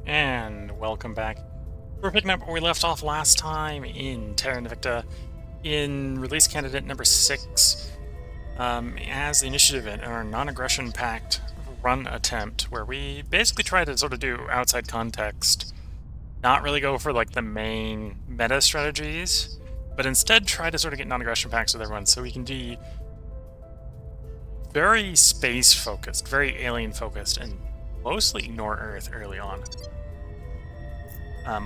And welcome back. We're picking up where we left off last time in Terra Invicta in release candidate number 6 as the initiative in our non-aggression pact run attempt, where we basically try to sort of do outside context, not really go for like the main meta strategies, but instead try to sort of get non-aggression pacts with everyone so we can be very space focused, very alien focused, and mostly ignore Earth early on.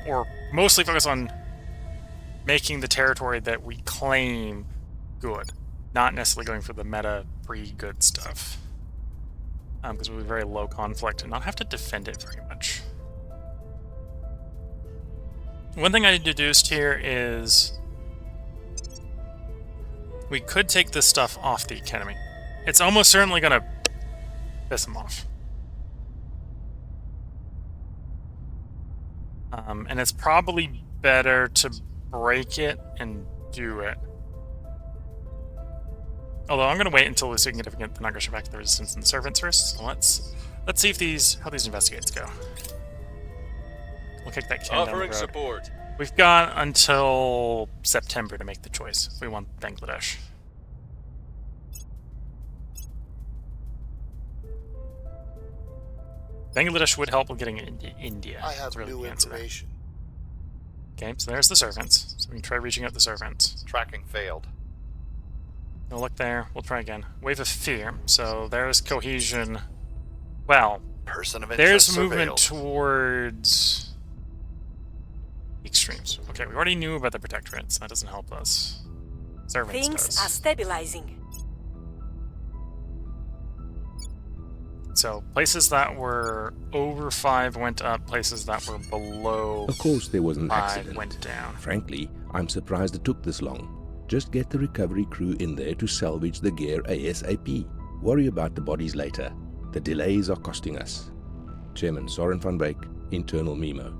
Or mostly focus on making the territory that we claim good, not necessarily going for the meta pre-good stuff, because we'll be very low conflict and not have to defend it very much. One thing I deduced here is we could take this stuff off the Academy. It's almost certainly going to piss them off. And it's probably better to break it and do it. Although I'm going to wait until we significant the non-aggression back to the resistance and the servants first. So let's see if how these investigates go. We'll kick that can down the road. Offering support. We've got until September to make the choice if we want Bangladesh. Bangladesh would help with getting it into India. I have new information. Okay, so there's the servants. So we can try reaching out the servants. Tracking failed. No look there. We'll try again. Wave of fear. So there's cohesion. Well, person of there's movement towards extremes. Okay, we already knew about the protectorates. That doesn't help us. Servants Things does. are stabilizing. So places that were over 5 went up. Places that were below Of course there was an 5 accident. went down. Frankly, I'm surprised it took this long. Just get the recovery crew in there to salvage the gear ASAP. Worry about the bodies later. The delays are costing us. Chairman Soren van Beek, Internal Memo.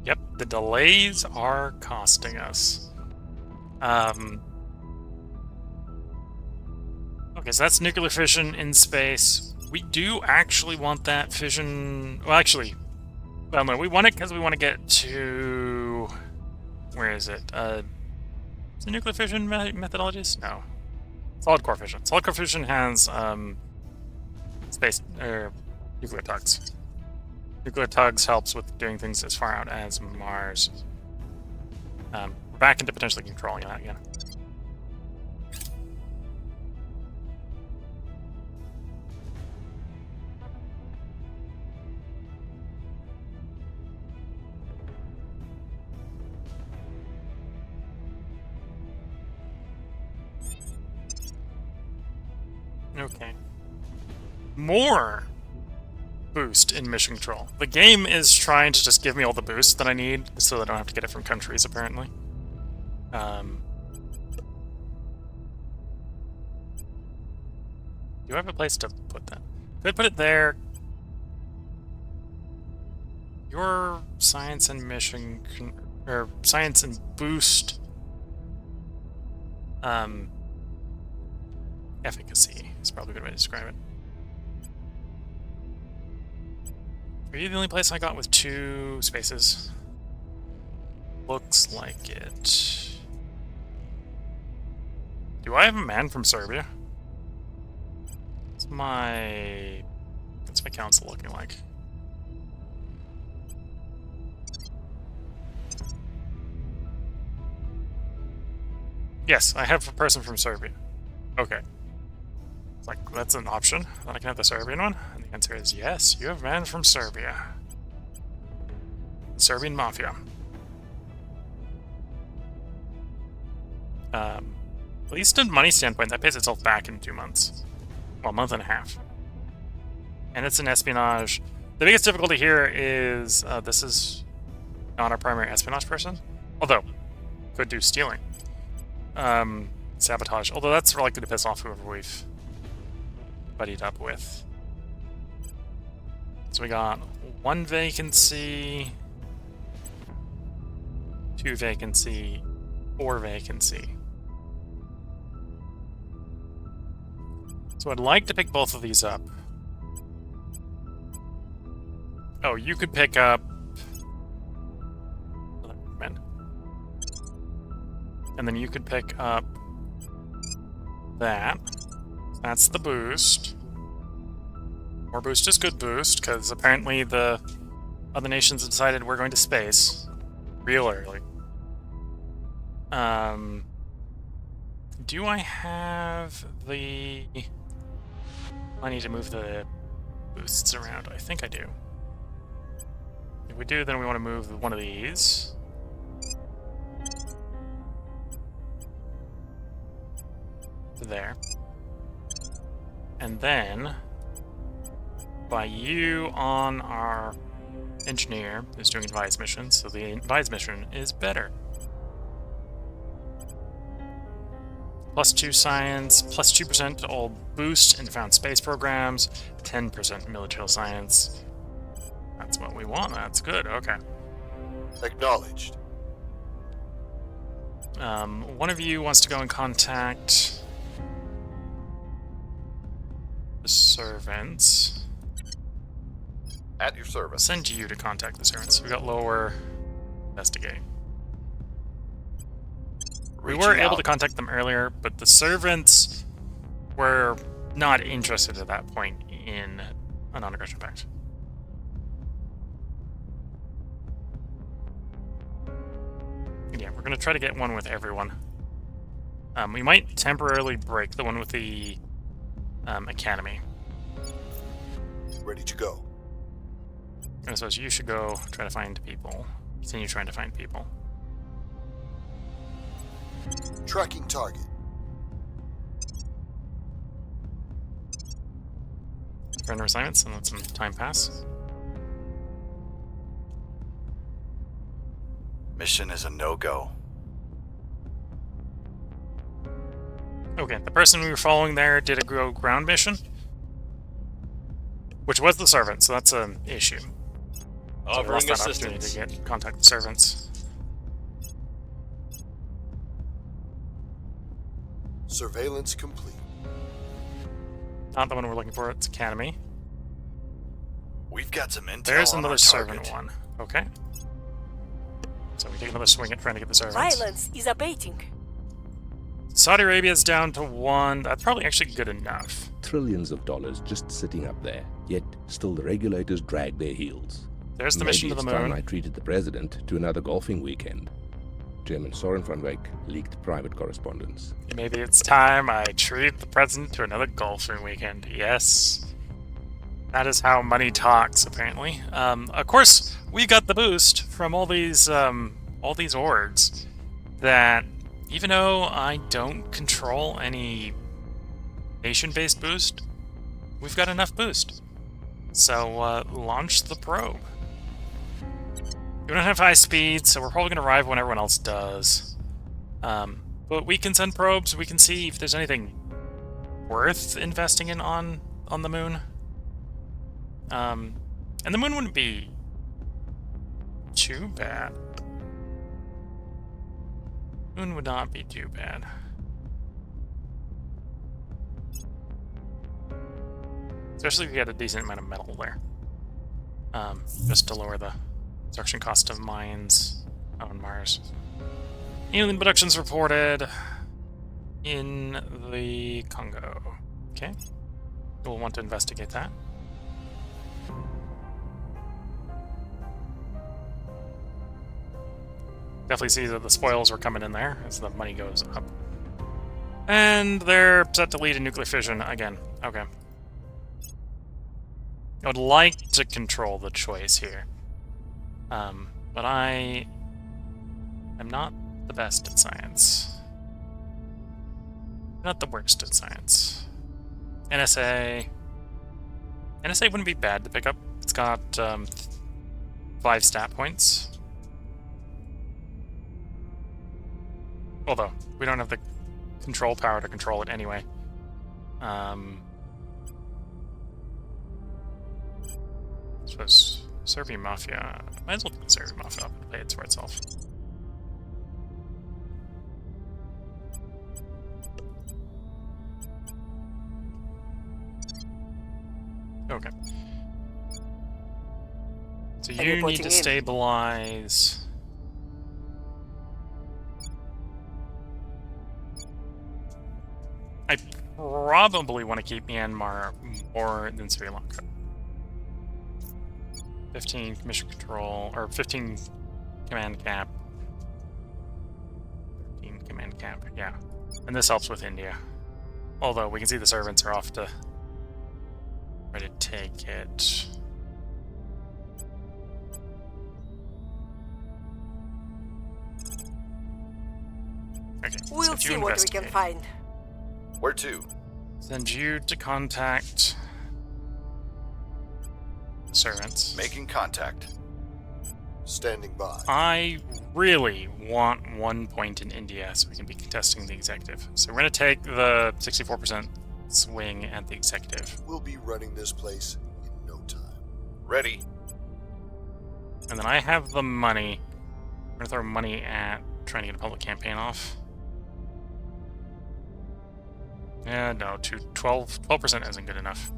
Yep, the delays are costing us. Okay, so that's nuclear fission in space. We do actually want that fission... Well, actually... Well, no, we want it because we want to get to... Where is it? Is it nuclear fission methodologies? No. Solid core fission. Solid core fission has, space... nuclear tugs. Nuclear tugs helps with doing things as far out as Mars. We're back into potentially controlling that again. Okay. More boost in mission control. The game is trying to just give me all the boosts that I need so that I don't have to get it from countries, apparently. Do I have a place to put that? Could I put it there? Your science and mission... or science and boost... efficacy is probably a good way to describe it. Are you the only place I got with 2 spaces? Looks like it. Do I have a man from Serbia? What's my council looking like? Yes, I have a person from Serbia. Okay. Like, that's an option. Then I can have the Serbian one? And the answer is yes, you have a man from Serbia. Serbian Mafia. At least in money standpoint, that pays itself back in 2 months. Well, a month and a half. And it's an espionage. The biggest difficulty here is this is not our primary espionage person. Although, could do stealing. Sabotage. Although that's likely to piss off whoever we've buddied up with. So we got 1 vacancy, 2 vacancy, 4 vacancy. So I'd like to pick both of these up. Oh, you could pick up... Man. And then you could pick up that. That's the boost. More boost is good boost, because apparently the other nations have decided we're going to space real early. Do I have the money to move the boosts around? I think I do. If we do, then we want to move one of these. There. And then by you on our engineer who's doing advised mission, so the advised mission is better. +2 science, +2% to all boost and found space programs, 10% military science. That's what we want. That's good. Okay. Acknowledged. One of you wants to go and contact the servants. At your service. Send you to contact the servants. We got lower investigate. We were able to contact them earlier, but the servants were not interested at that point in a non-aggression pact. Yeah, we're gonna try to get one with everyone. We might temporarily break the one with the academy. Ready to go. I suppose you should go try to find people. Continue trying to find people. Tracking target. Run assignments and let some time pass. Mission is a no-go. Okay, the person we were following there did a ground mission, which was the servant, so that's an issue. So we lost that opportunity to contact the servants. Surveillance complete. Not the one we're looking for, it's Academy. We've got some intel. There's on another our servant target. one. Okay. So we take another swing at trying to get the servants. Violence is abating. Saudi Arabia's down to 1. That's probably actually good enough. Trillions of dollars just sitting up there, yet still the regulators drag their heels. There's the mission to the Maybe it's time moon. I treated the president to another golfing weekend. Chairman Soren van Wyk leaked private correspondence. Maybe it's time I treat the president to another golfing weekend. Yes. That is how money talks, apparently. Of course, we got the boost from all these orgs that, even though I don't control any nation-based boost, we've got enough boost. So, launch the probe. We don't have high speed, so we're probably going to arrive when everyone else does. But we can send probes, we can see if there's anything worth investing in on the moon. And the moon wouldn't be too bad. Moon would not be too bad. Especially if we had a decent amount of metal there. Just to lower the construction cost of mines on Mars. Alien abductions reported in the Congo. Okay. We'll want to investigate that. Definitely see that the spoils were coming in there as the money goes up. And they're set to lead in nuclear fission again. Okay. I would like to control the choice here. But I am not the best at science. Not the worst at science. NSA. NSA wouldn't be bad to pick up. It's got 5 stat points. Although, we don't have the control power to control it anyway. Suppose Serbian Mafia. Might as well put Serbian Mafia up and pay it for itself. Okay. So And you need reporting to in. stabilize. I probably want to keep Myanmar more than Sri Lanka. 15 mission control, or 15 command cap. 13 command cap, yeah. And this helps with India. Although we can see the servants are off to try to take it. Okay, We'll send you see what we can investigate. find. Where to? Send you to contact the servants. Making contact. Standing by. I really want 1 point in India so we can be contesting the executive. So we're going to take the 64% swing at the executive. We'll be running this place in no time. Ready. And then I have the money. I'm going to throw money at trying to get a public campaign off. Yeah, no, 12% isn't good enough.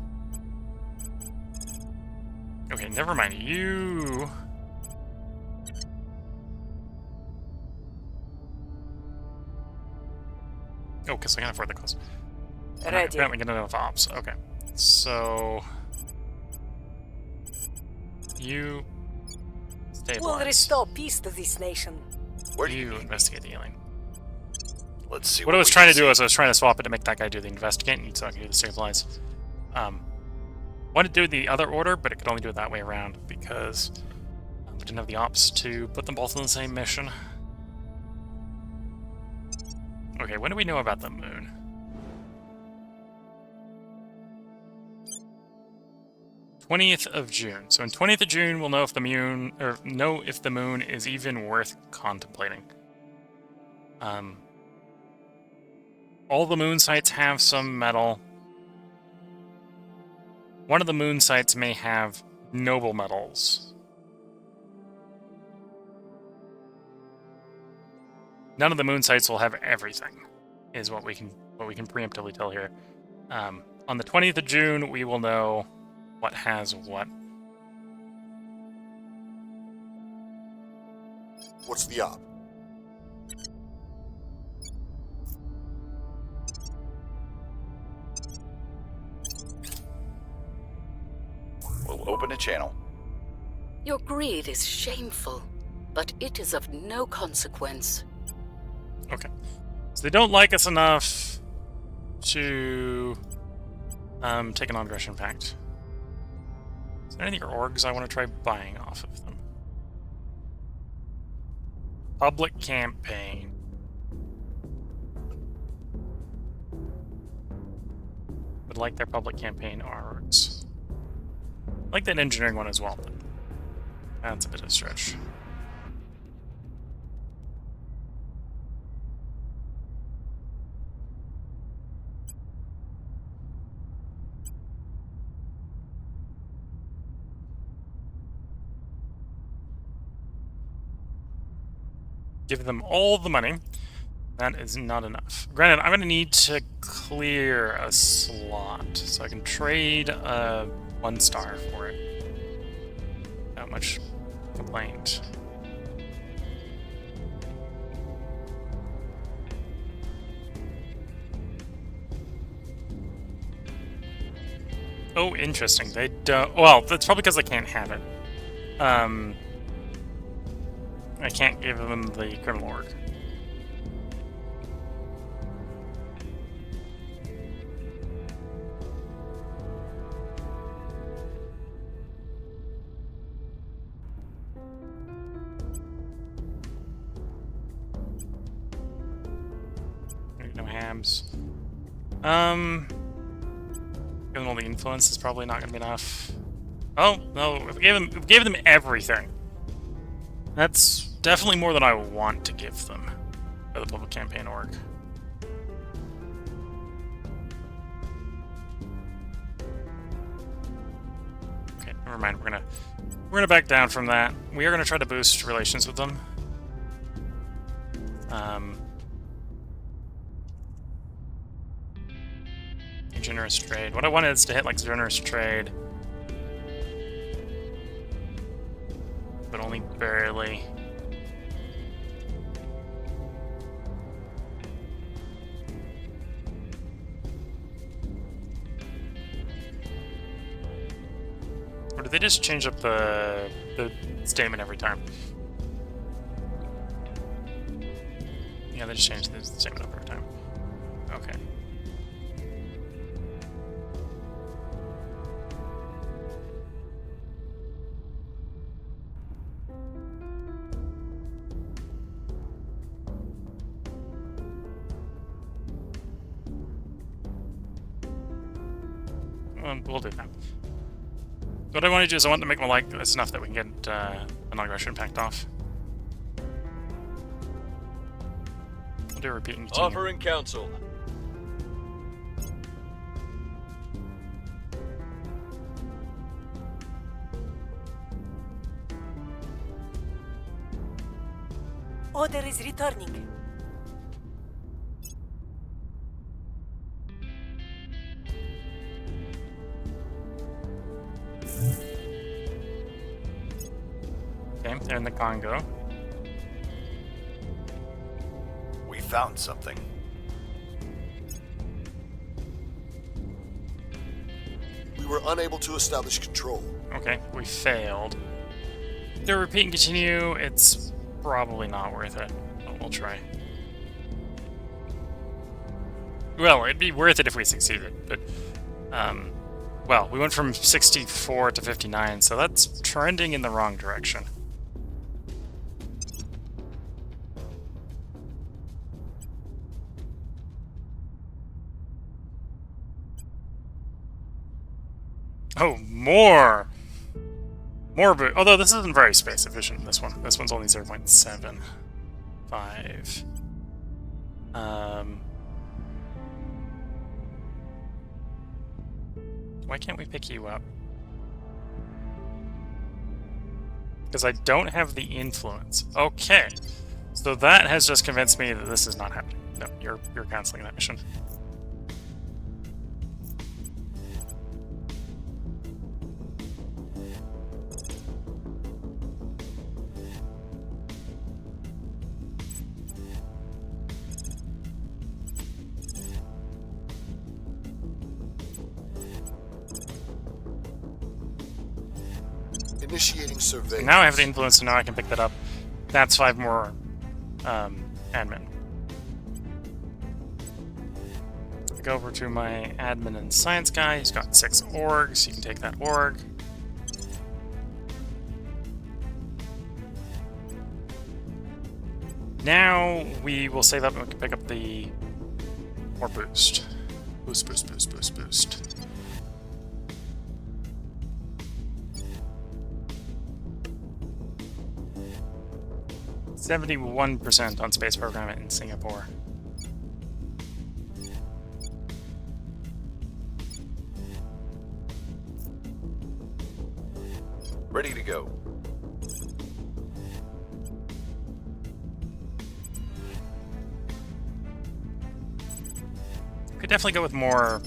Okay, never mind. You... Oh, because I can afford the cost. I'm not Ready. apparently get enough ops. Okay. So... You... We'll Stabilize. restore peace to this nation. Where do you You need me? investigate the alien. Let's see What I was we trying can to do see. is I was trying to swap it to make that guy do the investigate, and so I can do the stabilize. Wanted to do it the other order, but it could only do it that way around because we didn't have the ops to put them both on the same mission. Okay, when do we know about the moon? '20th of June. So in 20th of June, we'll know if the moon, or know if the moon is even worth contemplating. All the moon sites have some metal. One of the moon sites may have noble metals. None of the moon sites will have everything, is what we can preemptively tell here. On the 20th of June, we will know what has what. What's the op? We'll open a channel. Your greed is shameful, but it is of no consequence. Okay. So they don't like us enough to take a non-aggression pact. Is there any orgs I want to try buying off of them? Public campaign. Would like their public campaign orgs. I like that engineering one as well, but that's a bit of a stretch. Give them all the money. That is not enough. Granted, I'm going to need to clear a slot, so I can trade a 1-star for it. Not much complaint. Oh, interesting. They don't... Well, that's probably because I can't have it. I can't give them the criminal org. No hams. Given all the influence is probably not going to be enough. Oh no! If we gave them everything. That's definitely more than I want to give them for the public campaign org. Okay, never mind. We're gonna back down from that. We are gonna try to boost relations with them. Generous trade. What I wanted is to hit like generous trade. but only barely. Or did they just change up the statement every time? Yeah, they just changed the statement up every time. Okay. We'll do that. What I want to do is I want to make my light enough that we can get an aggression pact off. I'll do a repeat and continue. Offering counsel. Order is returning. Okay, they're in the Congo. We found something. We were unable to establish control. Okay, we failed. Do a repeat and continue. It's probably not worth it, but we'll try. Well, it'd be worth it if we succeeded, but well, we went from 64 to 59, so that's trending in the wrong direction. Oh, more boot. Although this isn't very space efficient, this one. This one's only 0.75. Why can't we pick you up? Because I don't have the influence. Okay. So that has just convinced me that this is not happening. No, you're canceling that mission. Initiating surveillance. Now I have the influence, so now I can pick that up. That's 5 more admin. I go over to my admin and science guy. He's got 6 orgs. You can take that org. Now we will save up and we can pick up the more boost. Boost, boost, boost, boost, boost. 71% on space program in Singapore. Ready to go. Could definitely go with more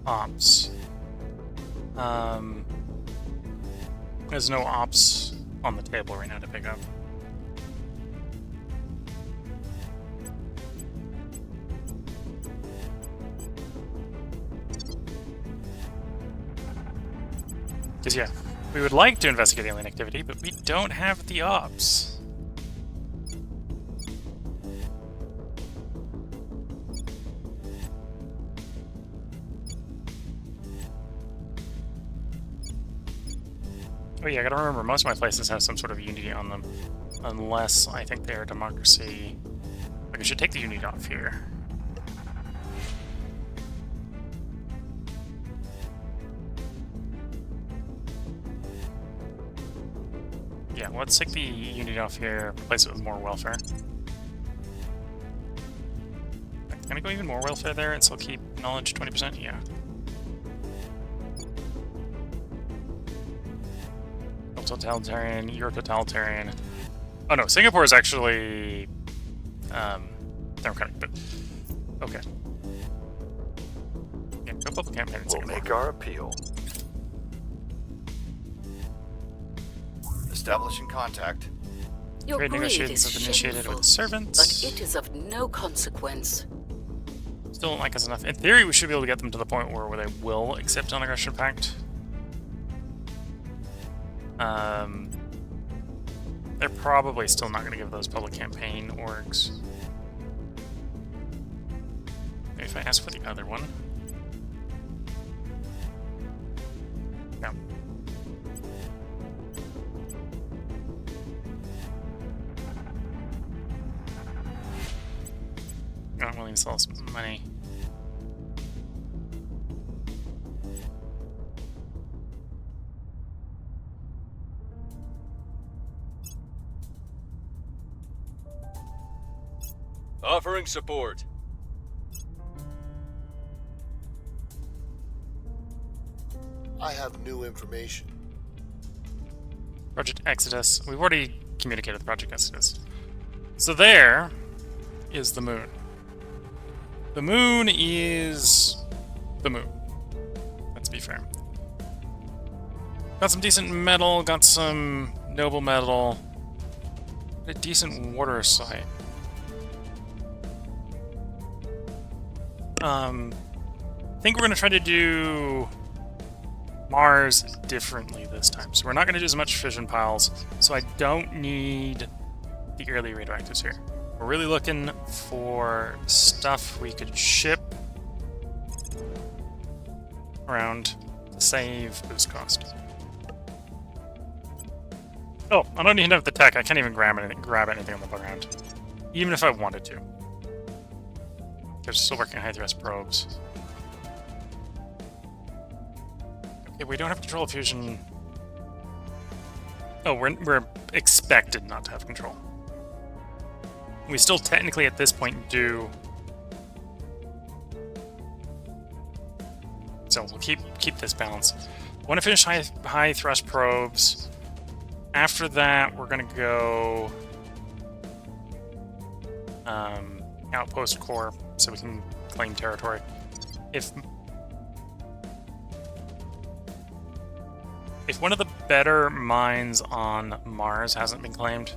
ops. There's no ops on the table right now to pick up. Because, yeah, we would like to investigate alien activity, but we don't have the ops. Oh yeah, I gotta remember, most of my places have some sort of unity on them. Unless I think they're a democracy. Like, I should take the unity off here. Yeah, let's take the unit off here, replace it with more welfare. Can I go even more welfare there and still keep knowledge 20%? Yeah. Totalitarian, you're totalitarian. Oh no, Singapore is actually democratic, but okay. Yeah, go public campaign in We'll Singapore. make our appeal. Establishing contact. Your Trade greed negotiations is have been initiated shameful, with servants. but it is of no consequence. Still don't like us enough. In theory, we should be able to get them to the point where they will accept non-aggression pact. They're probably still not going to give those public campaign orgs. Maybe if I ask for the other one. No. You're not willing to sell us money. Offering support. I have new information. Project Exodus. We've already communicated the Project Exodus. So there is the moon. The moon is the moon. Let's be fair. Got some decent metal, got some noble metal, a decent water site. I think we're going to try to do Mars differently this time. So we're not going to do as much fission piles, so I don't need the early radioactives here. We're really looking for stuff we could ship around to save boost cost. Oh, I don't even have the tech. I can't even grab anything on the ground, even if I wanted to. They're still working high thrust probes. Okay, we don't have control of fusion. Oh, we're expected not to have control. We still technically at this point do. So we'll keep this balance. Want to finish high thrust probes. After that, we're gonna go outpost core so we can claim territory. If one of the better mines on Mars hasn't been claimed,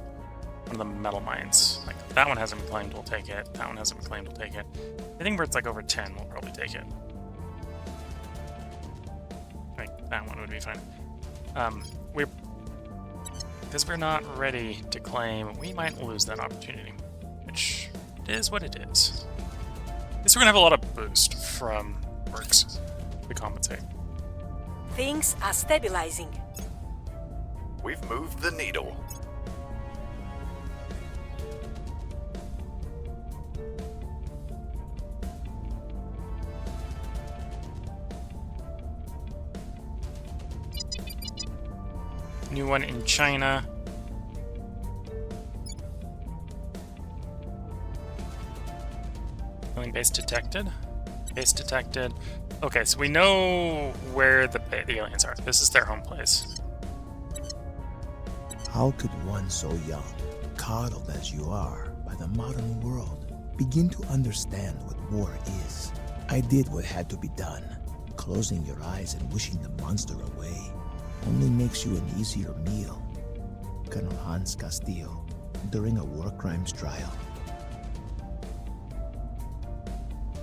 one of the metal mines, like if that one hasn't been claimed, we'll take it. That one hasn't been claimed, we'll take it. I think where it's like over 10, we'll probably take it. Like that one would be fine. Because we're not ready to claim, we might lose that opportunity, which is what it is. At least we're gonna have a lot of boost from works to compensate. Things are stabilizing. We've moved the needle. New one in China. Alien base detected. Base detected. Okay, so we know where the aliens are. This is their home place. How could one so young, coddled as you are by the modern world, begin to understand what war is? I did what had to be done. Closing your eyes and wishing the monster away only makes you an easier meal. Colonel Hans Castillo, during a war crimes trial.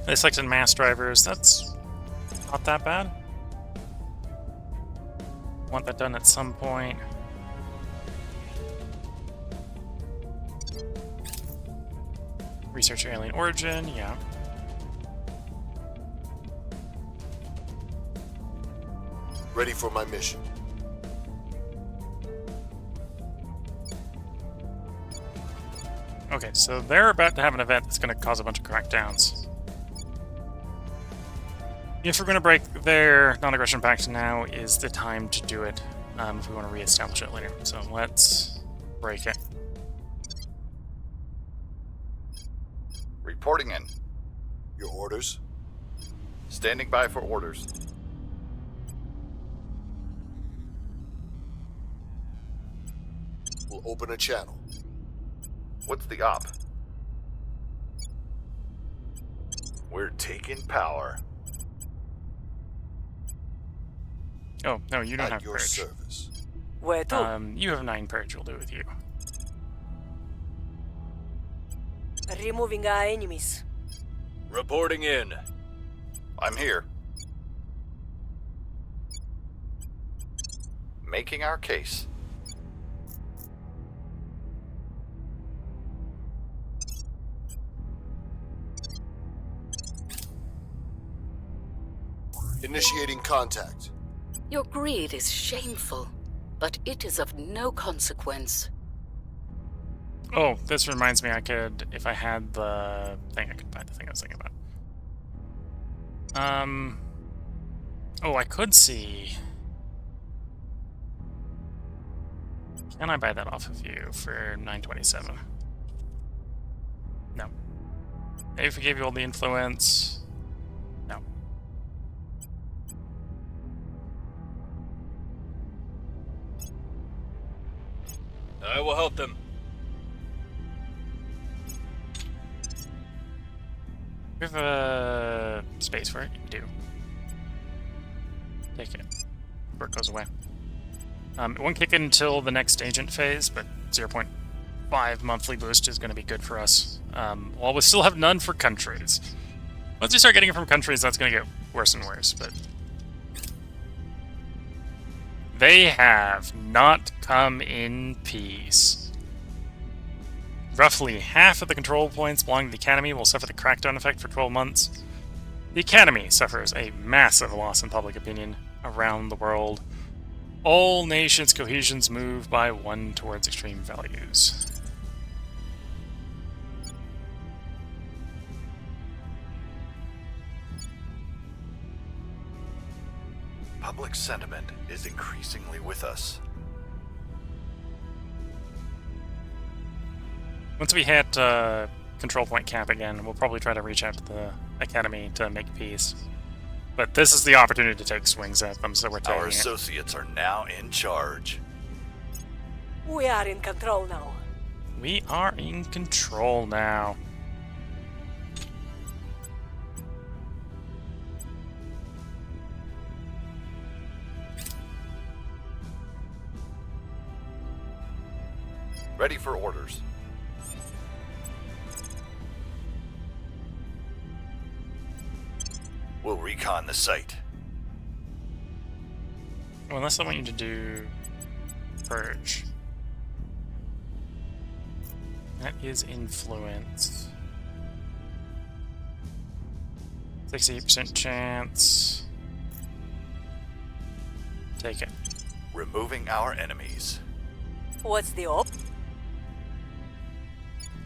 They selected mass drivers. That's not that bad. Want that done at some point. Research alien origin, yeah. Ready for my mission. Okay, so they're about to have an event that's going to cause a bunch of crackdowns. If we're going to break their non-aggression pact, now is the time to do it if we want to re-establish it later. So let's break it. Reporting in. Your orders? Standing by for orders. We'll open a channel. What's the op? We're taking power. Oh, no, you don't At have your courage. service. Where to? You have 9 purge, we'll do it with you. Removing our enemies. Reporting in. I'm here. Making our case. Initiating contact. Your greed is shameful, but it is of no consequence. Oh, this reminds me, I could, if I had the thing, I could buy the thing I was thinking about. Oh, I could see. Can I buy that off of you for 927? No. Maybe if we gave you all the influence. No. I will help them. We have a space for it. You do. Take it. Before it goes away. It won't kick in until the next agent phase, but 0.5 monthly boost is going to be good for us. While we still have none for countries. Once you start getting it from countries, that's going to get worse and worse, but... They have not come in peace. Roughly half of the control points belonging to the Academy will suffer the crackdown effect for 12 months. The Academy suffers a massive loss in public opinion around the world. All nations' cohesions move by 1 towards extreme values. Public sentiment is increasingly with us. Once we hit control point cap again, we'll probably try to reach out to the Academy to make peace. But this is the opportunity to take swings at them, so we're taking Our it. associates are now in charge. We are in control now. We are in control now. Ready for orders. We'll recon the site. Well, unless I want you to do purge. That is influence. 68% chance. Take it. Removing our enemies. What's the op?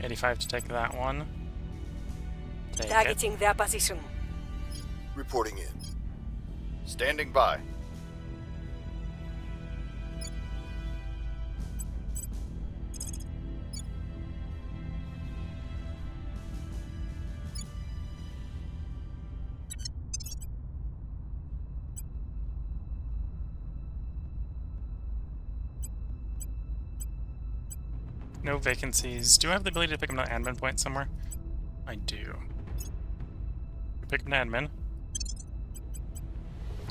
85 to take that one. Take it. Targeting their position. Reporting in. Standing by. No vacancies. Do I have the ability to pick up an admin point somewhere? I do. Pick up an admin.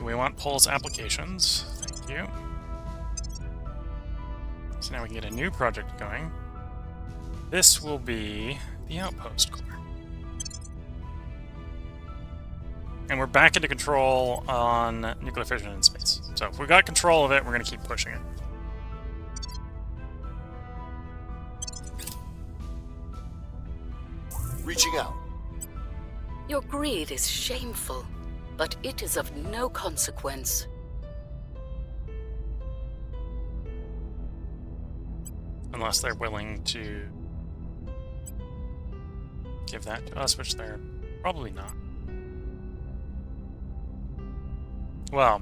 We want Paul's applications. Thank you. So now we can get a new project going. This will be the Outpost Core. And we're back into control on nuclear fission in space. So if we got control of it, we're going to keep pushing it. Reaching out. Your greed is shameful, but it is of no consequence. Unless they're willing to give that to us, which they're probably not. Well,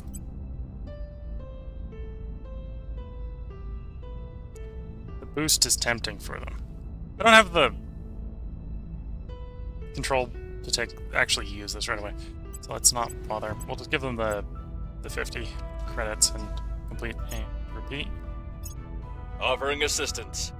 the boost is tempting for them. I don't have the control to actually use this right away, so let's not bother. We'll just give them the 50 credits and complete and repeat. Offering assistance.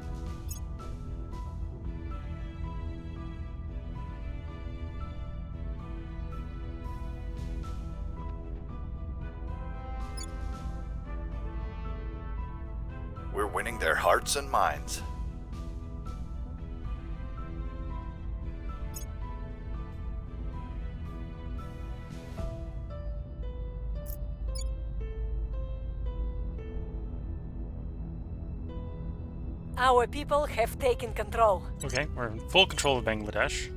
hearts and minds. Our people have taken control. Okay, we're in full control of Bangladesh.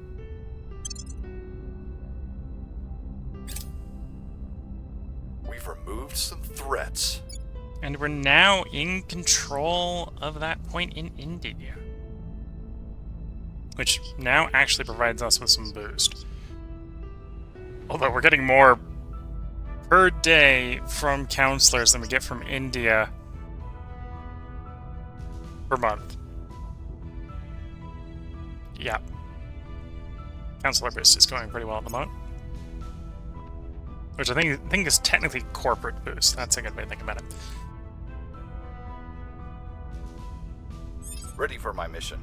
We've removed some threats. And we're now in control of that point in India. Which now actually provides us with some boost. Although we're getting more per day from counselors than we get from India per month. Yeah. Counselor boost is going pretty well at the moment. Which I think is technically corporate boost. That's a good way to think about it. Ready for my mission.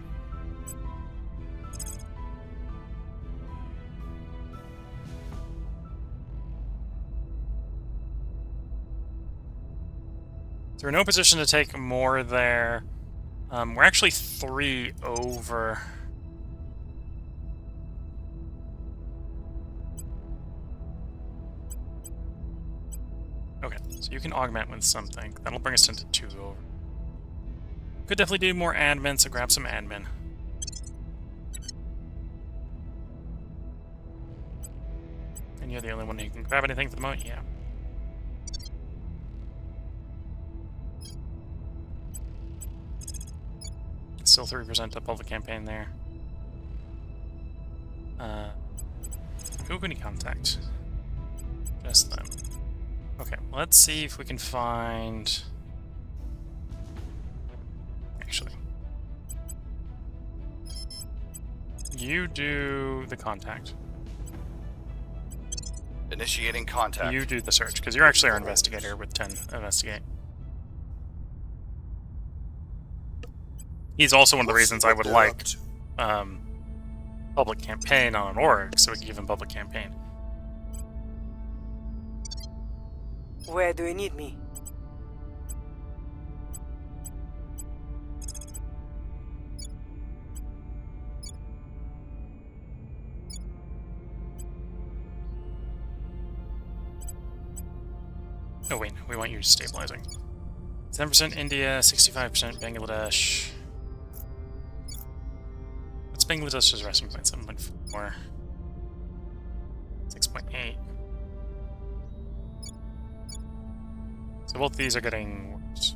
So we're in no position to take more there. We're actually 3 over. Okay, so you can augment with something. That'll bring us into 2 over. Could definitely do more admin, so grab some admin. And you're the only one who can grab anything for the moment? Yeah. Still 3% of public campaign there. Who can you contact? Just them. Okay, let's see if we can find... Actually. You do the contact. Initiating contact. You do the search, because you're actually our investigator with 10 investigate. He's also one of the reasons I would like public campaign on an org, so we can give him public campaign. Where do you need me? Oh wait, we want you stabilizing. 10% India, 65% Bangladesh. What's Bangladesh's resting point? 7.4. 6.8. So both these are getting worse.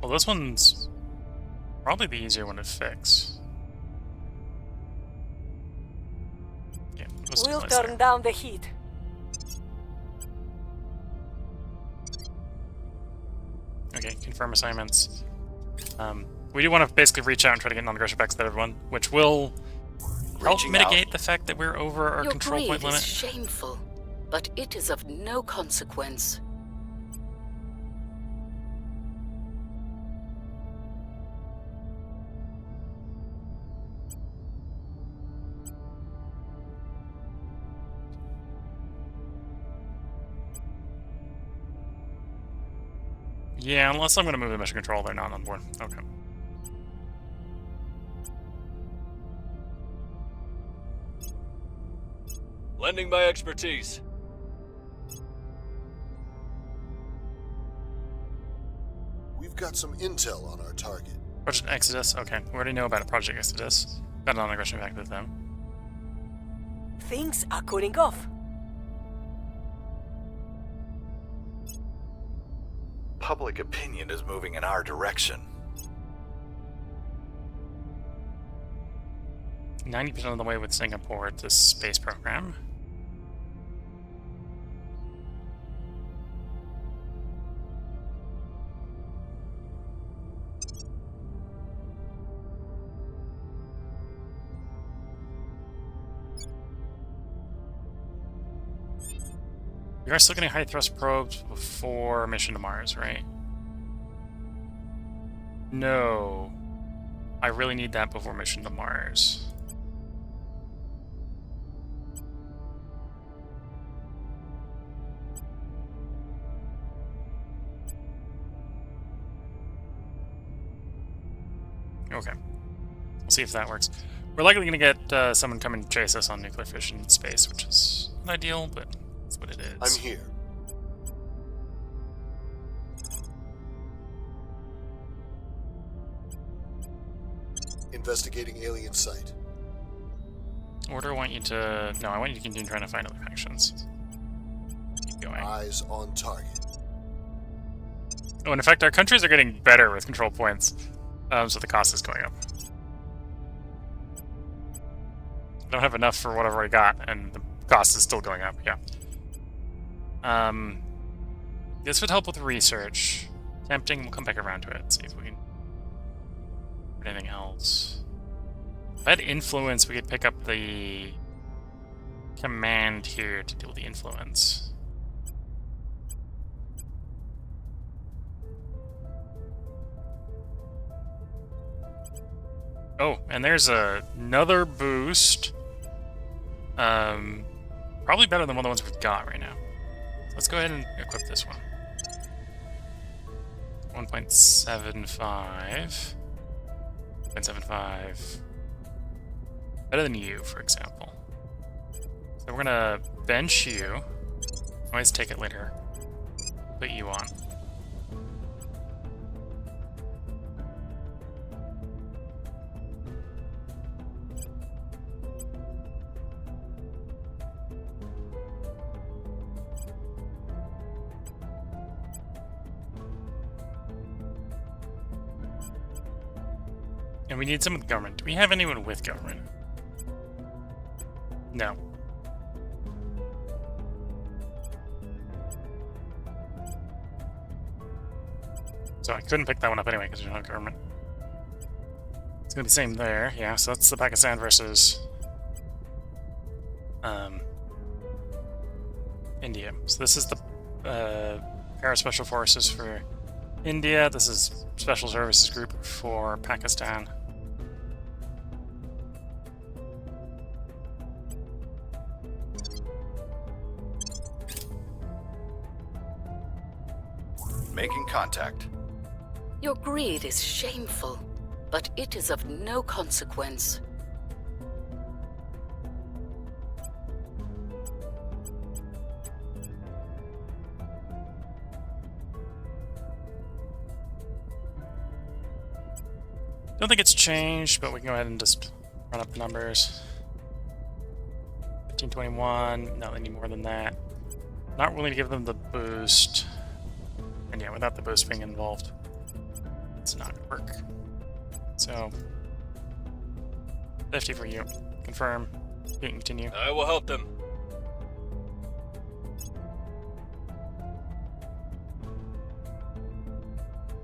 Well, this one's probably the easier one to fix. Yeah, We'll turn down the heat. Okay, confirm assignments. We do want to basically reach out and try to get non-aggression packs to everyone, which will help Reaching mitigate out. the fact that we're over our Your control point greed limit. is shameful, but it is of no consequence. Yeah, unless I'm going to move the mission control, they're not on board. Okay. Lending my expertise. We've got some intel on our target. Project Exodus. Okay, we already know about Project Exodus. Got a non-aggression pact with them. Things are cooling off. Public opinion is moving in our direction. 90% of the way with Singapore to space program. We are still getting high thrust probes before mission to Mars, right? No. I really need that before mission to Mars. Okay. We'll see if that works. We're likely going to get someone come and chase us on nuclear fission in space, which is not ideal, but that's what it is. I'm here. Investigating alien site. Order, I want you to... No, I want you to continue trying to find other factions. Keep going. Eyes on target. Oh, and in fact, our countries are getting better with control points, so the cost is going up. I don't have enough for what I've already got, and the cost is still going up, yeah. This would help with research. Tempting, we'll come back around to it, see if we can... anything else. If I had influence, we could pick up the command here to deal with the influence. Oh, and there's another boost. Probably better than one of the ones we've got right now. Let's go ahead and equip this one. 1.75. 0.75. Better than you, for example. So we're gonna bench you. Always take it later. Put you on. And we need someone with government. Do we have anyone with government? No. So I couldn't pick that one up anyway because there's no government. It's gonna be the same there. Yeah, so that's the Pakistan versus India. So this is the Para Special Forces for India. This is Special Services Group for Pakistan. Making contact. Your greed is shameful, but it is of no consequence. Don't think it's changed, but we can go ahead and just run up the numbers. 1521. No, they need more than that. Not willing to give them the boost. And yeah, without the boost being involved, it's not gonna work. So 50 for you. Confirm. You can continue. I will help them.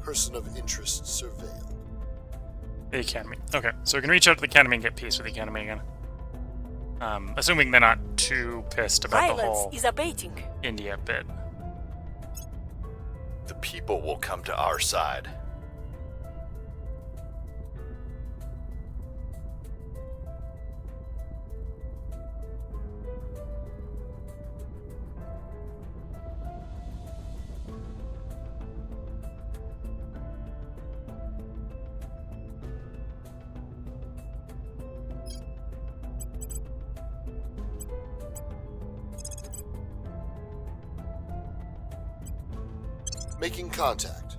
Person of interest surveilled. The Academy. Okay, so we can reach out to the Academy and get peace with the Academy again. Assuming they're not too pissed about the Violence whole is abating. India bit. The people will come to our side. Making contact.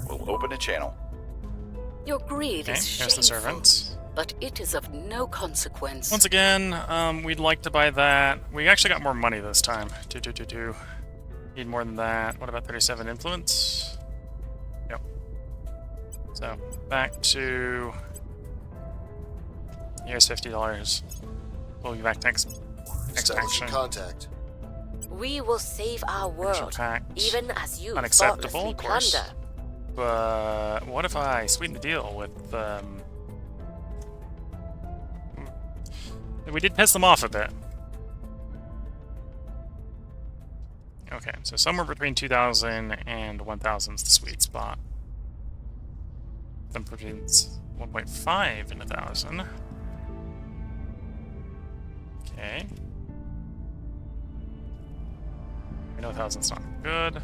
We'll open a channel. Your greed Okay, is here's shameful, the servants. but it is of no consequence. Once again, we'd like to buy that. We actually got more money this time. 2. Need more than that. What about 37 influence? Yep. So, back to... Here's $50. We'll be back next Establishing action. contact. We will save our world, Tax. even as you Unacceptable, thoughtlessly of course. plunder. But what if I sweeten the deal with we did piss them off a bit. Okay, so somewhere between 2,000 and 1,000 is the sweet spot. Then provisions 1.5 and 1,000. Okay. We know 1,000's not good.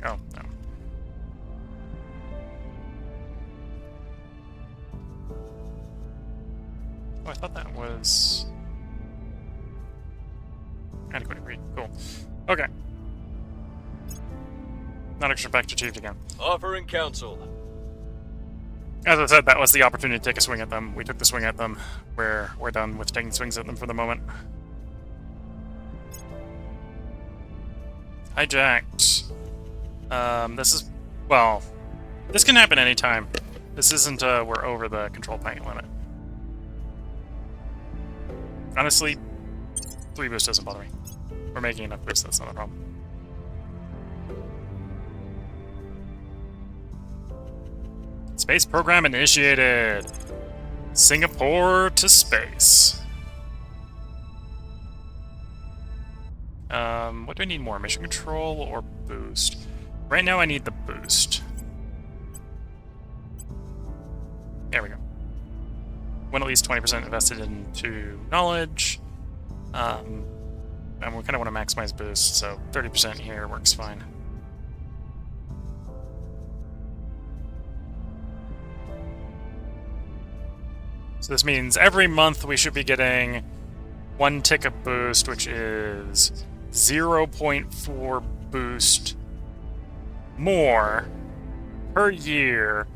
Oh, no. Oh, I thought that was... adequate agree. Cool. Okay. Non-extract achieved again. Offering counsel. As I said, that was the opportunity to take a swing at them. We took the swing at them. We're done with taking swings at them for the moment. Hijacked. This is... well... this can happen anytime. This isn't, we're over the control point limit. Honestly, 3 boost doesn't bother me. We're making enough boost, that's not a problem. Space program initiated. Singapore to space. What do I need more? Mission control or boost? Right now I need the boost. There we go. When at least 20% invested into knowledge. And we kind of want to maximize boost, so 30% here works fine. So this means every month we should be getting 1 tick of boost, which is 0.4 boost more per year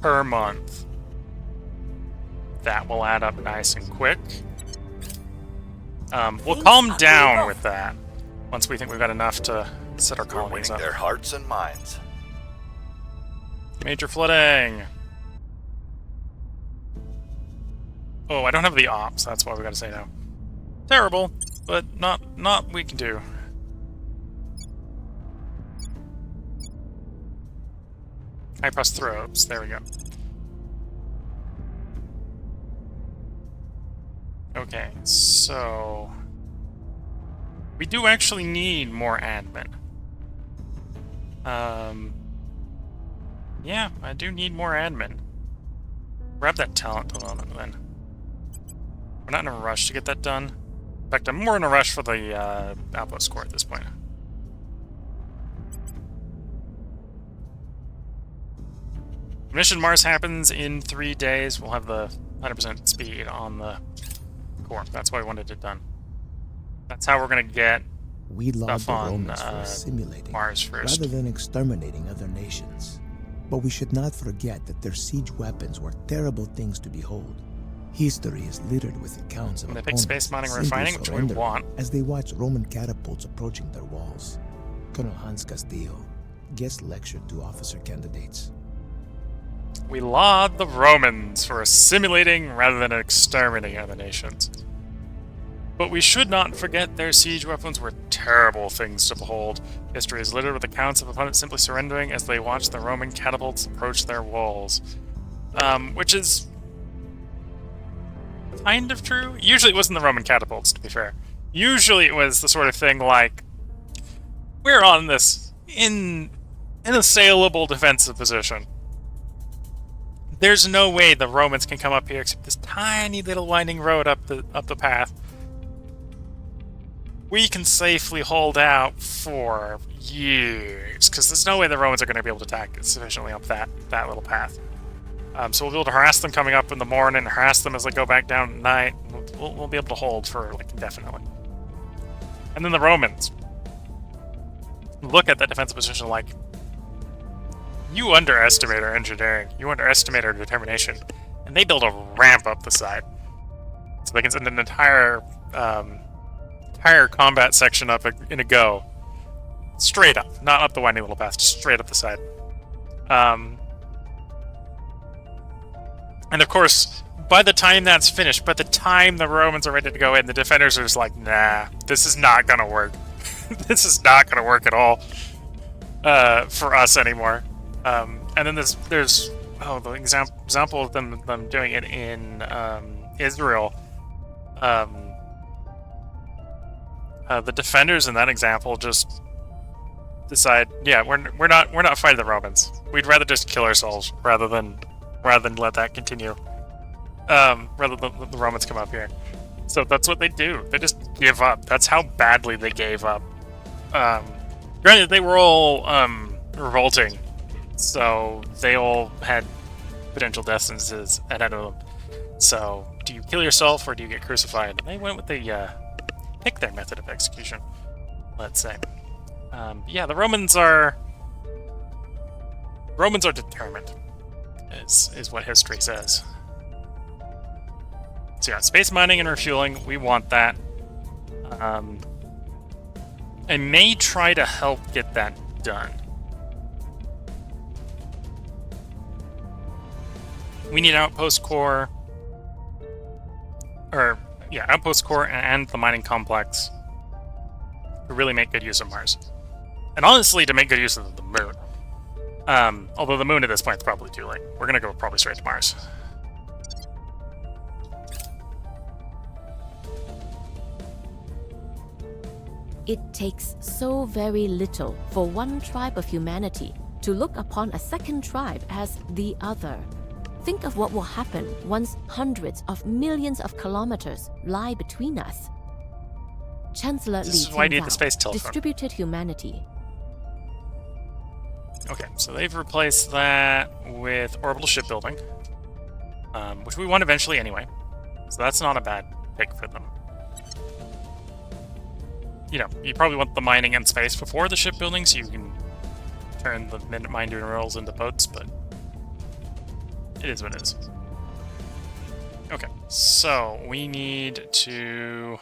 per month. That will add up nice and quick. We'll calm down with that once we think we've got enough to set our We're colonies winning up. their hearts and minds. Major flooding. Oh, I don't have the ops. That's why we gotta say no. Terrible, but not we can do. High plus throws. There we go. Okay, so we do actually need more admin. Yeah, I do need more admin. Grab that talent development then. We're not in a rush to get that done. In fact, I'm more in a rush for the outpost score at this point. Mission Mars happens in 3 days. We'll have the 100% speed on the core. That's why we wanted it done. That's how we're going to get We laud stuff the on Romans for assimilating Mars first. rather than exterminating other nations. But we should not forget that their siege weapons were terrible things to behold. History is littered with accounts of And they pick opponents space mining and simply refining, which we surrendering want. as they watch Roman catapults approaching their walls. Colonel Hans Castillo guest lectured to officer candidates. We laud the Romans for assimilating rather than exterminating other nations. But we should not forget their siege weapons were terrible things to behold. History is littered with accounts of opponents simply surrendering as they watch the Roman catapults approach their walls. Which is kind of true. Usually it wasn't the Roman catapults, to be fair. Usually it was the sort of thing like, we're on this inassailable defensive position. There's no way the Romans can come up here except this tiny little winding road up the path. We can safely hold out for years, because there's no way the Romans are going to be able to attack sufficiently up that little path. So we'll be able to harass them coming up in the morning, harass them as they go back down at night. We'll be able to hold for, like, indefinitely. And then the Romans look at that defensive position like, you underestimate our engineering, you underestimate our determination, and they build a ramp up the side. So they can send an entire combat section up in a go. Straight up, not up the winding little path, just straight up the side. And of course, by the time that's finished, by the time the Romans are ready to go in, the defenders are just like, nah, this is not gonna work. This is not gonna work at all for us anymore. And then there's the example of them doing it in Israel. The defenders in that example just decide, yeah, we're not fighting the Romans. We'd rather just kill ourselves rather than let that continue. rather than the Romans come up here. So that's what they do. They just give up. That's how badly they gave up. Granted, they were all revolting, so they all had potential death sentences ahead of them. So, do you kill yourself or do you get crucified? They went with the pick their method of execution, let's say. Yeah, the Romans are determined, is what history says. So yeah, space mining and refueling, we want that. I may try to help get that done. We need outpost core, outpost core and the mining complex to really make good use of Mars. And honestly, to make good use of the moon. Although the moon at this point is probably too late. We're gonna go probably straight to Mars. It takes so very little for one tribe of humanity to look upon a second tribe as the other. Think of what will happen once hundreds of millions of kilometers lie between us. Chancellor Li This is why I need the Tsingtao, space telephone. distributed humanity. Okay, so they've replaced that with orbital shipbuilding, which we want eventually anyway. So that's not a bad pick for them. You know, you probably want the mining and space before the shipbuilding, so you can turn the mine minerals into boats, but it is what it is. Okay, so we need to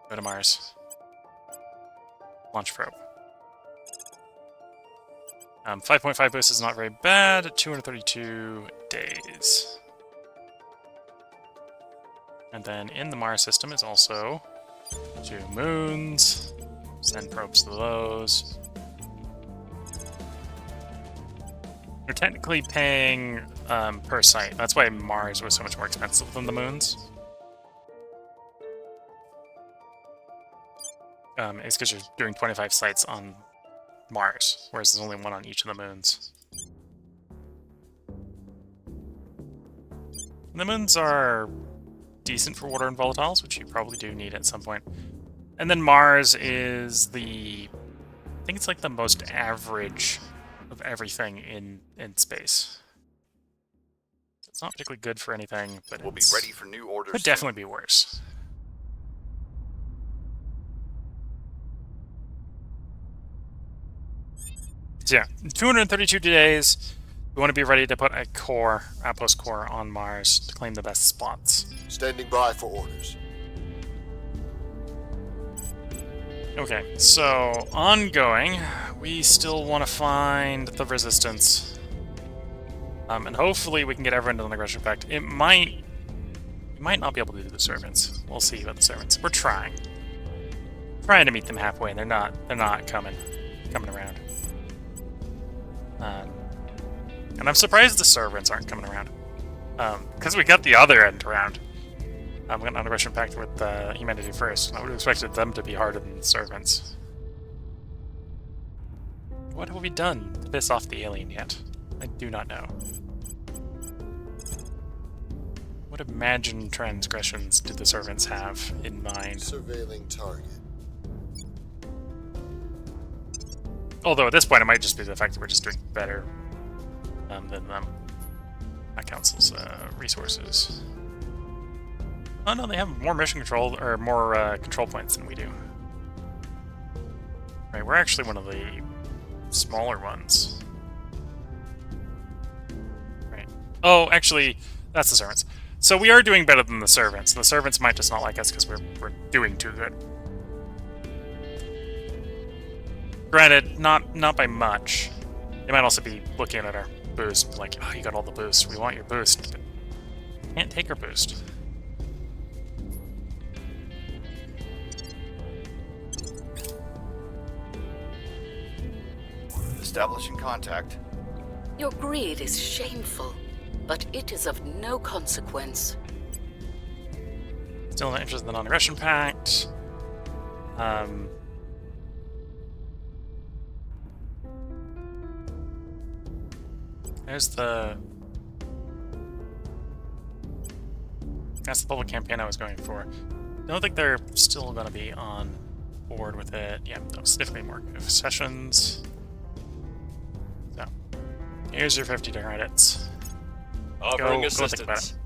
go to Mars. Launch probe. 5.5 boost is not very bad. 232 days. And then in the Mars system is also 2 moons. Send probes to those. You're technically paying per site. That's why Mars was so much more expensive than the moons. It's because you're doing 25 sites on Mars, whereas there's only 1 on each of the moons. And the moons are decent for water and volatiles, which you probably do need at some point. And then Mars is I think it's like the most average of everything in space. It's not particularly good for anything, but We'll be it's ready for new orders. could definitely be worse. So yeah, 232 days. We want to be ready to put a outpost core on Mars to claim the best spots. Standing by for orders. Okay, so ongoing, we still want to find the resistance. And hopefully we can get everyone to the aggression effect. We might not be able to do the servants. We'll see about the servants. We're trying. Trying to meet them halfway, and they're not coming around. And I'm surprised the servants aren't coming around. Because we got the other end around. We got an aggression pact with humanity first. I would have expected them to be harder than the servants. What have we done to piss off the alien yet? I do not know. What imagined transgressions do the servants have in mind? Surveilling target. Although at this point it might just be the fact that we're just doing better than them. That council's resources. Oh no, they have more mission control, or more control points than we do. Right, we're actually one of the smaller ones. Right. Oh, actually, that's the servants. So we are doing better than the servants. The servants might just not like us because we're doing too good. Granted, not by much. They might also be looking at our boost, like, oh, you got all the boost. We want your boost. But can't take our boost. Establishing contact. Your greed is shameful, but it is of no consequence. Still not interested in the non-aggression pact. There's the That's the public campaign I was going for. I don't think they're still going to be on board with it. Yeah, no, significantly more sessions. So, here's your 50 credits. Offering Go think about assistance. it.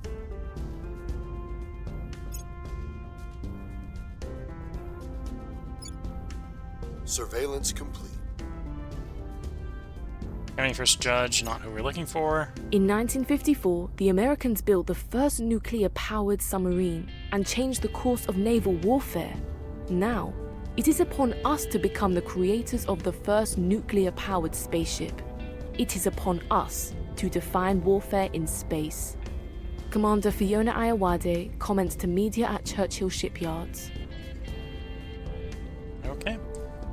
Surveillance complete. County first judge, not who we're looking for. In 1954, the Americans built the first nuclear-powered submarine and changed the course of naval warfare. Now, it is upon us to become the creators of the first nuclear-powered spaceship. It is upon us to define warfare in space. Commander Fiona Ayawade comments to media at Churchill Shipyards. Okay.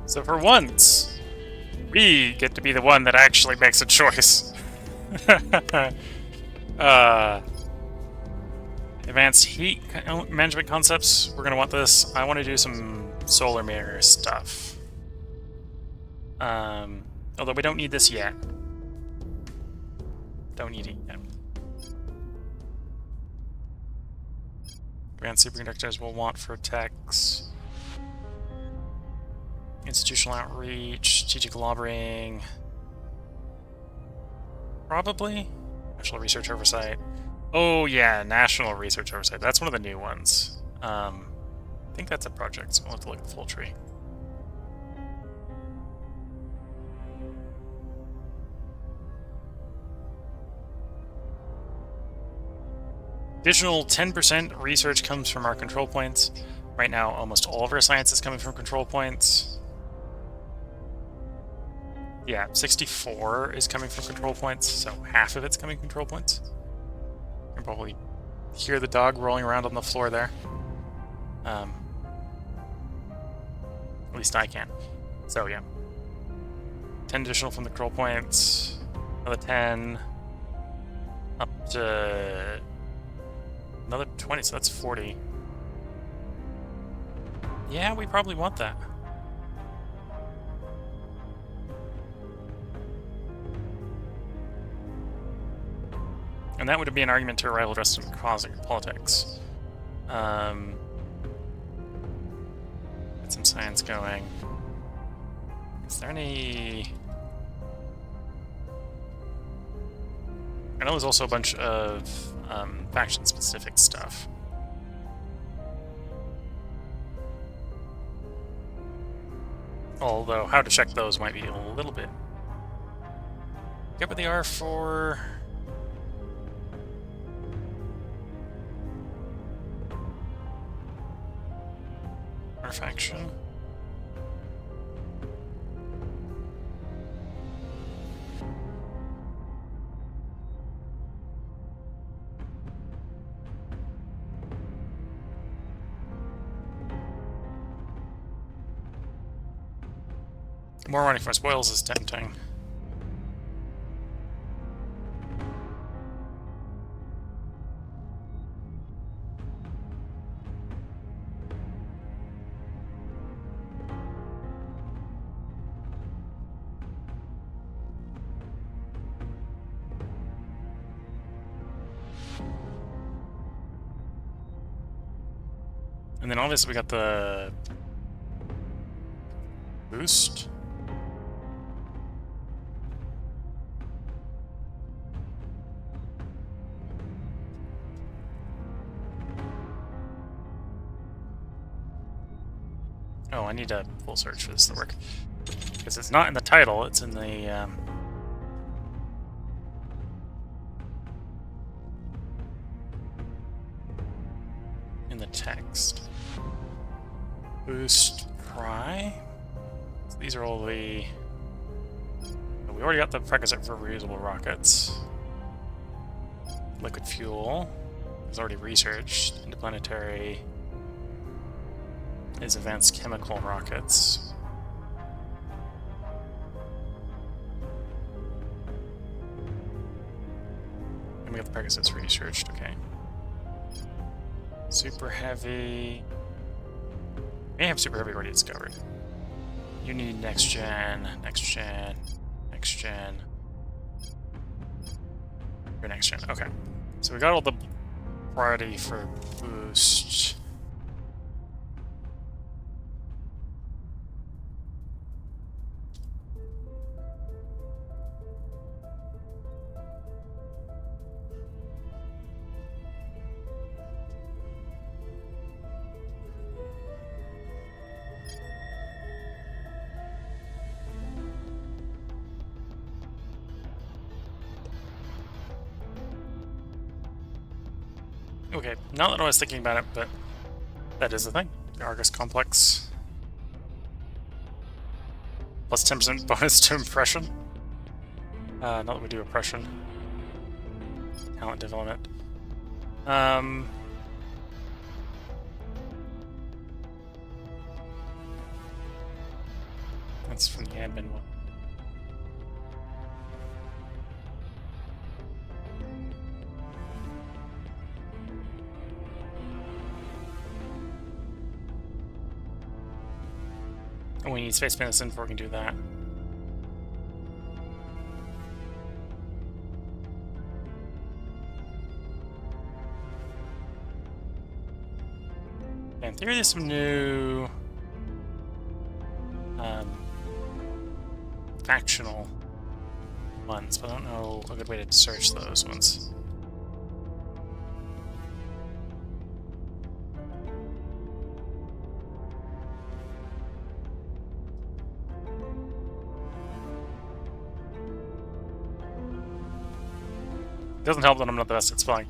So for once, we get to be the one that actually makes a choice. Advanced heat management concepts. We're gonna want this. I want to do some solar mirror stuff. Although we don't need this yet. Don't need it yet. Advanced superconductors we'll want for techs. Institutional outreach, strategic lobbying. Probably. National research oversight. Oh yeah, national research oversight. That's one of the new ones. I think that's a project, so we'll have to look at the full tree. Additional 10% research comes from our control points. Right now, almost all of our science is coming from control points. Yeah, 64 is coming from control points, so half of it's coming from control points. You can probably hear the dog rolling around on the floor there. At least I can. So yeah. 10 additional from the control points. Another 10. Up to another 20, so that's 40. Yeah, we probably want that. And that would be an argument to rival dressed in cosmic politics. Get some science going. Is there any... I know there's also a bunch of faction-specific stuff. Although, how to check those might be a little bit... Get what they are for... Our faction. More money for spoils is tempting. And then obviously we got the boost. Oh, I need a full search for this to work. Because it's not in the title, it's in the text. Boost pry. So these are all the... We already got the prerequisite for reusable rockets. Liquid fuel is already researched. Interplanetary is advanced chemical rockets. And we got the prerequisites researched, okay. Super heavy. May have super heavy already discovered. You need next gen, next gen, next gen. Your next gen. Okay. So we got all the priority for boost. Okay, not that I was thinking about it, but that is the thing. The Argus Complex. Plus 10% bonus to impression. Not that we do oppression. Talent development. That's from the admin one. And we need space medicine before we can do that. In theory, there's some new factional ones, but I don't know a good way to search those ones. It doesn't help that I'm not the best at spelling.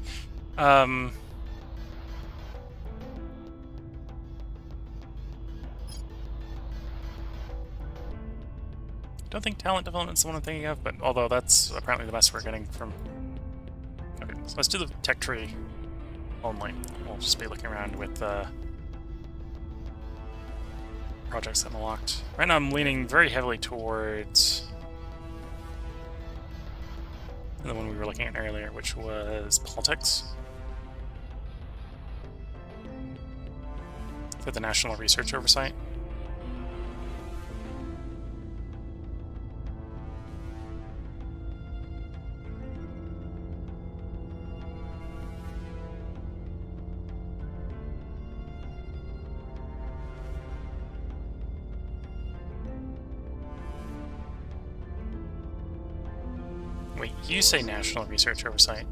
Don't think talent development is the one I'm thinking of, but although that's apparently the best we're getting from... Okay, so let's do the tech tree only. We'll just be looking around with projects unlocked. Right now I'm leaning very heavily towards the one we were looking at earlier, which was politics. For the National Research Oversight. Wait, you say National Research Oversight.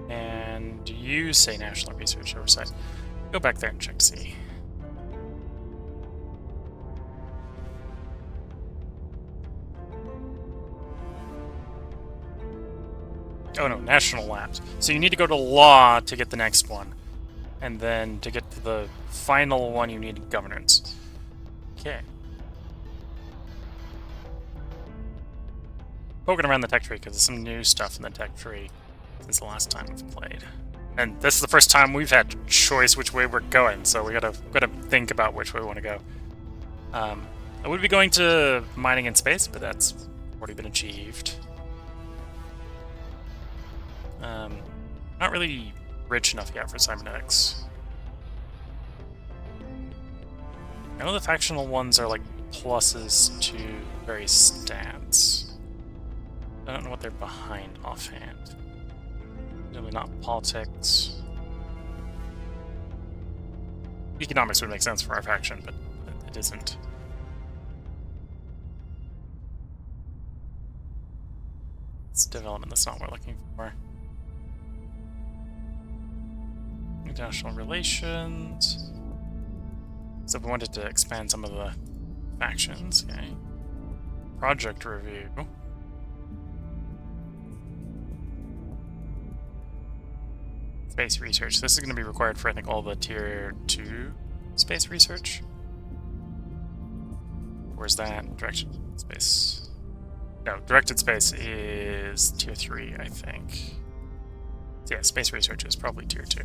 And you say National Research Oversight. Go back there and check to see. Oh no, National Labs. So you need to go to Law to get the next one. And then to get to the final one, you need Governance. Okay. Poking around the tech tree because there's some new stuff in the tech tree since the last time we've played. And this is the first time we've had choice which way we're going, so we gotta think about which way we want to go. I would be going to mining in space, but that's already been achieved. Not really rich enough yet for cybernetics. I know the factional ones are like pluses to various stats. I don't know what they're behind offhand. Really not politics. Economics would make sense for our faction, but it isn't. It's development, that's not what we're looking for. International relations. So if we wanted to expand some of the factions, okay. Project review. Space research. This is going to be required for, I think, all the Tier 2 space research. Where's that? Directed space. No, directed space is Tier 3, I think. So yeah, space research is probably Tier 2.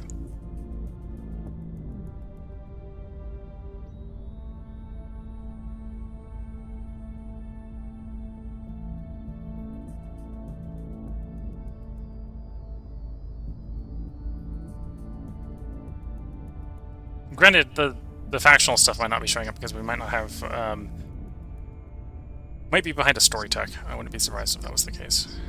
Granted, the factional stuff might not be showing up because we might not have, might be behind a story tech. I wouldn't be surprised if that was the case.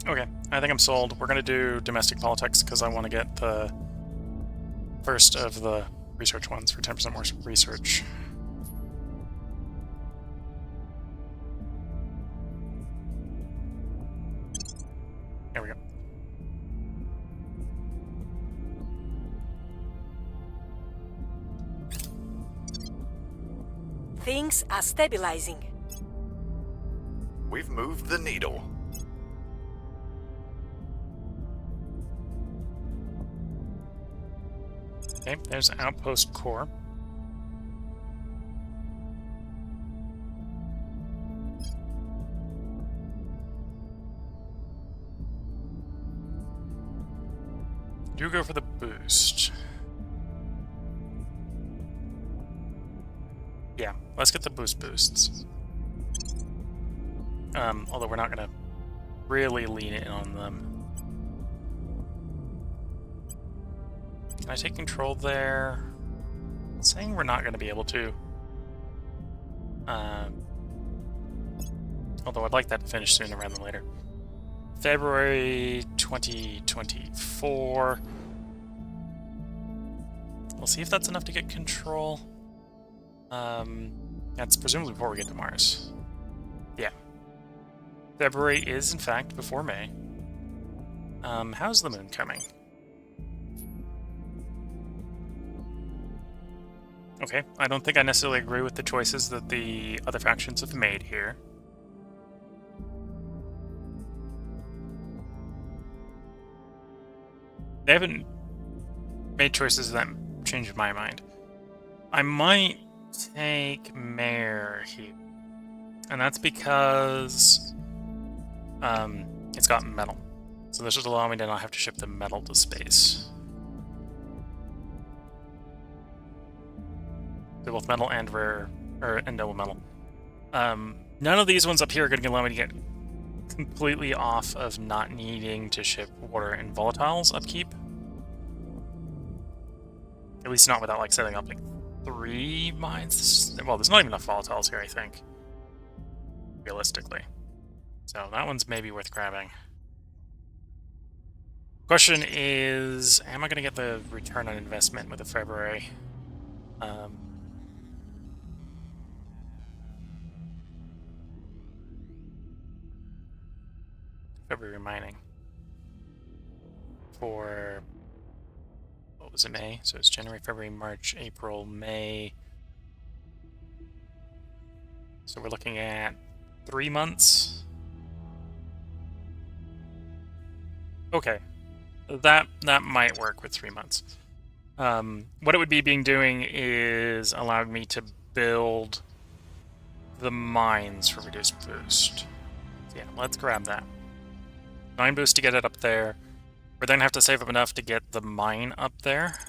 Okay, I think I'm sold. We're going to do domestic politics because I want to get the first of the research ones for 10% more research. There we go. Things are stabilizing. We've moved the needle. Okay, there's Outpost Core. Do go for the boost. Yeah, let's get the boosts. Although we're not gonna really lean in on them. Can I take control there? It's saying we're not gonna be able to. Although I'd like that to finish sooner rather than later. February 2024. We'll see if that's enough to get control. That's presumably before we get to Mars. Yeah. February is, in fact, before May. How's the moon coming? Okay, I don't think I necessarily agree with the choices that the other factions have made here. They haven't made choices that changed my mind. I might take Mayor here. And that's because it's got metal. So this would allow me to not have to ship the metal to space. They're both metal and rare, and double metal. None of these ones up here are going to allow me to get completely off of not needing to ship water and volatiles upkeep. At least not without like setting up like 3 mines. Well, there's not even enough volatiles here, I think. Realistically. So that one's maybe worth grabbing. Question is, am I going to get the return on investment with the February? February mining. For, what was it, May? So it's January, February, March, April, May. So we're looking at 3 months. Okay, that might work with 3 months. What it would be doing is allowing me to build the mines for reduced boost. So yeah, let's grab that. 9 boost to get it up there. We're then going to have to save up enough to get the mine up there.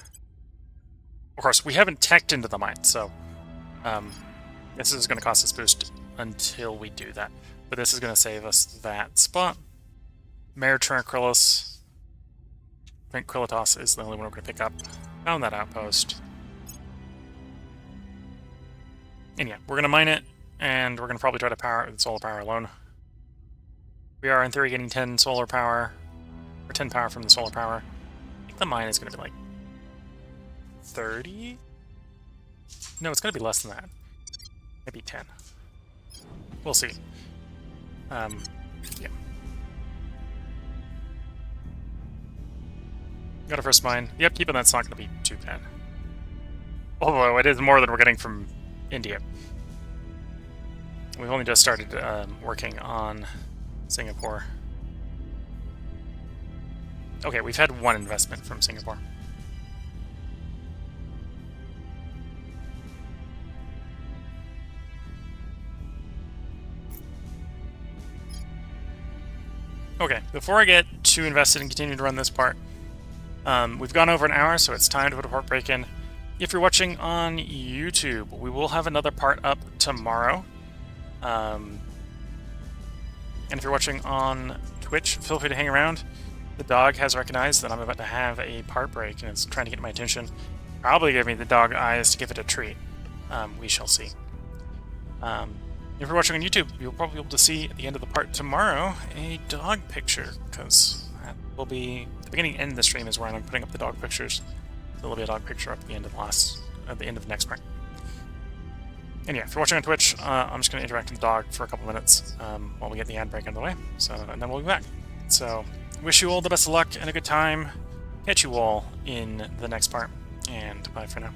Of course, we haven't teched into the mine, so this is going to cost us boost until we do that. But this is going to save us that spot. Mare Tranquillus. Tranquillitas is the only one we're going to pick up. Found that outpost. And yeah, we're going to mine it, and we're going to probably try to power it with solar power alone. We are, in theory, getting 10 solar power, or 10 power from the solar power. I think the mine is going to be like 30? No, it's going to be less than that. Maybe 10. We'll see. Yeah. Got a first mine. The upkeep on that's not going to be too bad. Although it is more than we're getting from India. We've only just started working on Singapore. Okay, we've had 1 investment from Singapore. Okay, before I get too invested and continue to run this part, we've gone over an hour, so it's time to put a part break in. If you're watching on YouTube, we will have another part up tomorrow. And if you're watching on Twitch, feel free to hang around. The dog has recognized that I'm about to have a part break, and it's trying to get my attention. Probably give me the dog eyes to give it a treat. We shall see. If you're watching on YouTube, you'll probably be able to see at the end of the part tomorrow a dog picture, because that will be the beginning and end of the stream is where I'm putting up the dog pictures. So there'll be a dog picture up at the end of the next part. And yeah, if you're watching on Twitch, I'm just going to interact with the dog for a couple minutes while we get the ad break out of the way. So, and then we'll be back. So, wish you all the best of luck and a good time. Catch you all in the next part, and bye for now.